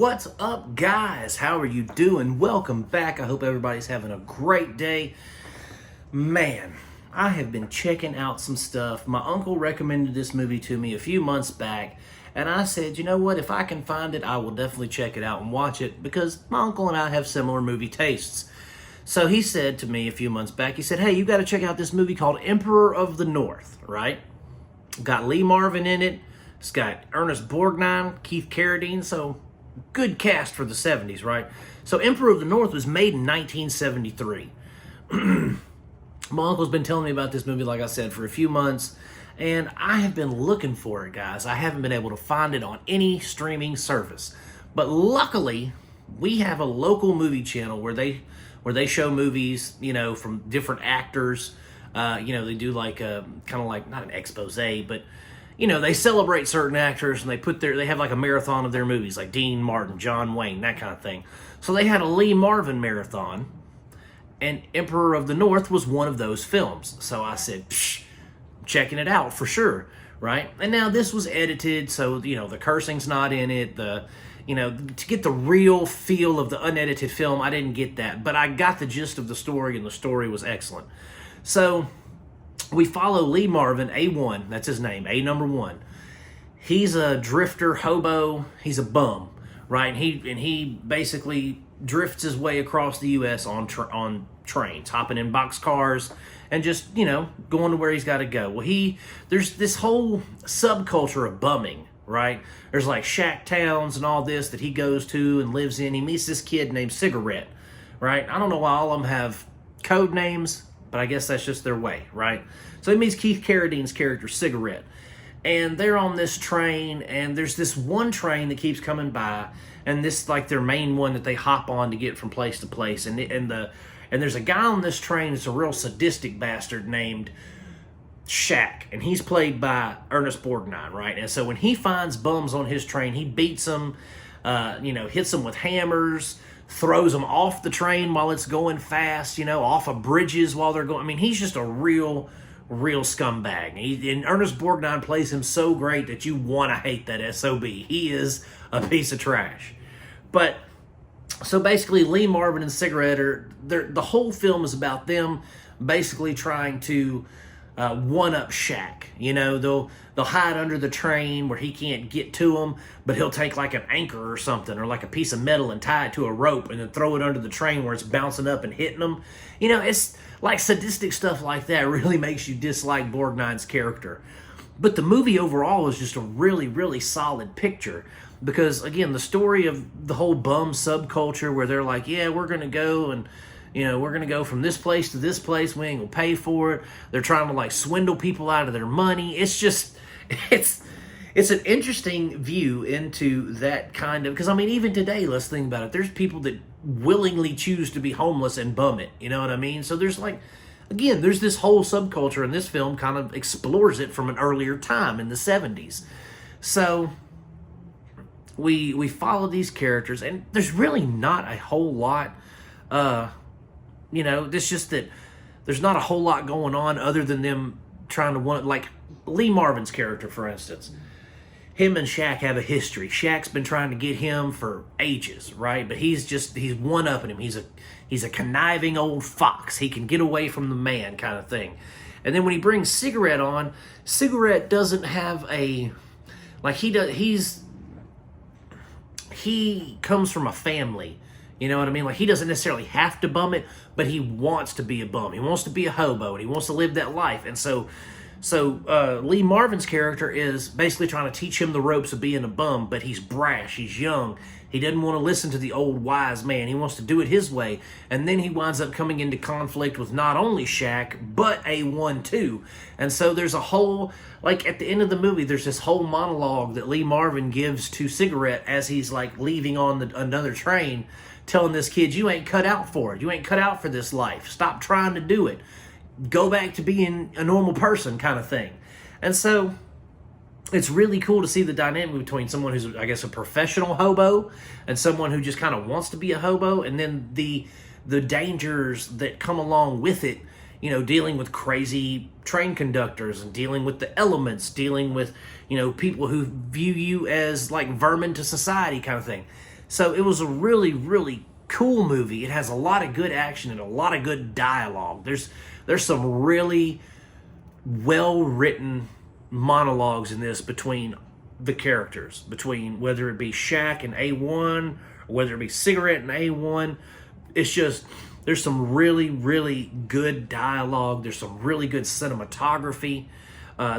What's up, guys? How are you doing? Welcome back. I hope everybody's having a great day. Man, I have been checking out some stuff. My uncle recommended this movie to me a few months back, and I said, you know what? If I can find it, I will definitely check it out and watch it because my uncle and I have similar movie tastes. So he said to me a few months back, he said, hey, you got to check out this movie called Emperor of the North, right? Got Lee Marvin in it. It's got Ernest Borgnine, Keith Carradine, so good cast for the 70s, right? So Emperor of the North was made in 1973. My uncle's been telling me about this movie, like I said, for a few months, and I have been looking for it, guys. I haven't been able to find it on any streaming service. But luckily, we have a local movie channel where they show movies, you know, from different actors. They do like a kind of like not an expose, but you know, they celebrate certain actors and they have like a marathon of their movies, like Dean Martin, John Wayne, that kind of thing. So they had a Lee Marvin marathon, and Emperor of the North was one of those films. So I said, psh, checking it out for sure, right? And now this was edited, so you know the cursing's not in it. To get the real feel of the unedited film, I didn't get that, but I got the gist of the story, and the story was excellent. So we follow Lee Marvin, A1, that's his name, A number 1. He's a drifter, hobo, he's a bum, right? And he basically drifts his way across the U.S. on trains, hopping in boxcars, and just, you know, going to where he's got to go. Well, there's this whole subculture of bumming, right? There's like shack towns and all this that he goes to and lives in. He meets this kid named Cigarette, right? I don't know why all of them have code names, but I guess that's just their way, right? So he meets Keith Carradine's character, Cigarette. And they're on this train, and there's this one train that keeps coming by, and this like their main one that they hop on to get from place to place. And there's a guy on this train that's a real sadistic bastard named Shaq, and he's played by Ernest Borgnine, right? And so when he finds bums on his train, he beats them, hits them with hammers, throws them off the train while it's going fast, off of bridges while they're going. I mean, he's just a real scumbag. And Ernest Borgnine plays him so great that you want to hate that SOB. He is a piece of trash. But, so basically, Lee Marvin and Cigarette the whole film is about them basically trying to one-up Shaq. They'll hide under the train where he can't get to them, but he'll take like an anchor or something, or like a piece of metal and tie it to a rope and then throw it under the train where it's bouncing up and hitting them. It's like sadistic stuff like that really makes you dislike Borgnine's character. But the movie overall is just a really, really solid picture because, again, the story of the whole bum subculture where they're like, yeah, we're going to go and we're going to go from this place to this place. We ain't going to pay for it. They're trying to like swindle people out of their money. It's an interesting view into that kind of, because I mean, even today, let's think about it. There's people that willingly choose to be homeless and bum it. You know what I mean? So there's there's this whole subculture, and this film kind of explores it from an earlier time in the 70s. So we follow these characters, and there's really not a whole lot, it's just that there's not a whole lot going on other than them trying to like Lee Marvin's character, for instance. Him and Shaq have a history. Shaq's been trying to get him for ages, right? But he's one-upping him. He's a conniving old fox. He can get away from the man kind of thing. And then when he brings Cigarette on, Cigarette doesn't have he comes from a family. You know what I mean? Like, he doesn't necessarily have to bum it, but he wants to be a bum. He wants to be a hobo, and he wants to live that life. And so Lee Marvin's character is basically trying to teach him the ropes of being a bum, but he's brash, he's young. He doesn't want to listen to the old wise man. He wants to do it his way. And then he winds up coming into conflict with not only Shaq, but A1 too. And so there's a whole, like at the end of the movie, there's this whole monologue that Lee Marvin gives to Cigarette as he's like leaving on another train, telling this kid, you ain't cut out for it. You ain't cut out for this life. Stop trying to do it. Go back to being a normal person kind of thing. And so it's really cool to see the dynamic between someone who's, I guess, a professional hobo and someone who just kind of wants to be a hobo, and then the dangers that come along with it, dealing with crazy train conductors and dealing with the elements, dealing with, people who view you as like vermin to society kind of thing. So it was a really, really cool movie. It has a lot of good action and a lot of good dialogue. There's some really well-written monologues in this between the characters, between whether it be Shaq and A1 or whether it be Cigarette and A1. It's just, there's some really, really good dialogue. There's some really good cinematography.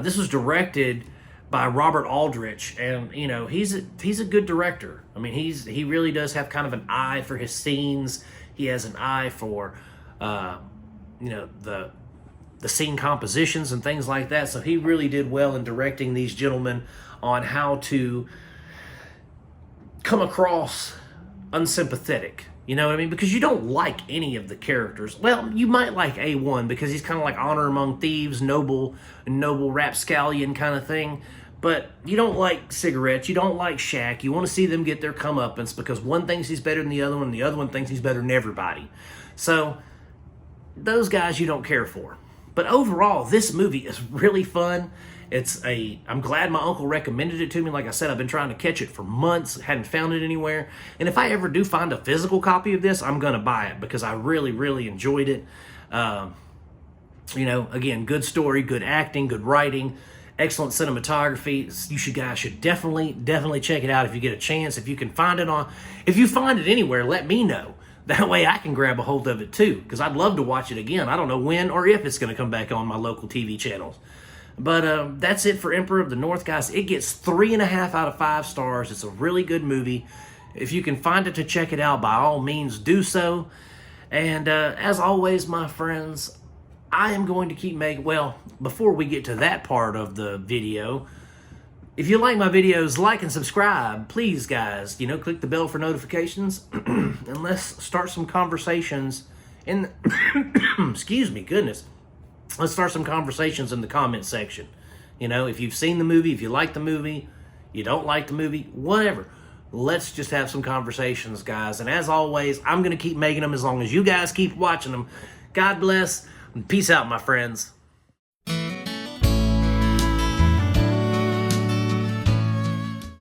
This was directed by Robert Aldrich, and you know, he's a good director. I mean, he really does have kind of an eye for his scenes. He has an eye for you know, the scene compositions and things like that. So he really did well in directing these gentlemen on how to come across unsympathetic. You know what I mean? Because you don't like any of the characters. Well, you might like A1 because he's kind of like honor among thieves, noble rapscallion kind of thing. But you don't like Cigarettes. You don't like Shaq. You want to see them get their comeuppance because one thinks he's better than the other one, and the other one thinks he's better than everybody. So those guys you don't care for. But overall, this movie is really fun. I'm glad my uncle recommended it to me. Like I said, I've been trying to catch it for months, hadn't found it anywhere. And if I ever do find a physical copy of this, I'm going to buy it because I really, really enjoyed it. You know, again, good story, good acting, good writing, excellent cinematography. You guys should definitely check it out if you get a chance. If you find it anywhere, let me know. That way I can grab a hold of it too, because I'd love to watch it again. I don't know when or if it's going to come back on my local TV channels. But that's it for Emperor of the North, guys. It gets 3.5 out of 5 stars. It's a really good movie. If you can find it to check it out, by all means, do so. And as always, my friends, I am going to keep making... Well, before we get to that part of the video, if you like my videos, like and subscribe. Please, guys, you know, click the bell for notifications. And let's start some conversations in... Excuse me, goodness. Let's start some conversations in the comment section. You know, if you've seen the movie, if you like the movie, you don't like the movie, whatever. Let's just have some conversations, guys. And as always, I'm going to keep making them as long as you guys keep watching them. God bless, and peace out, my friends.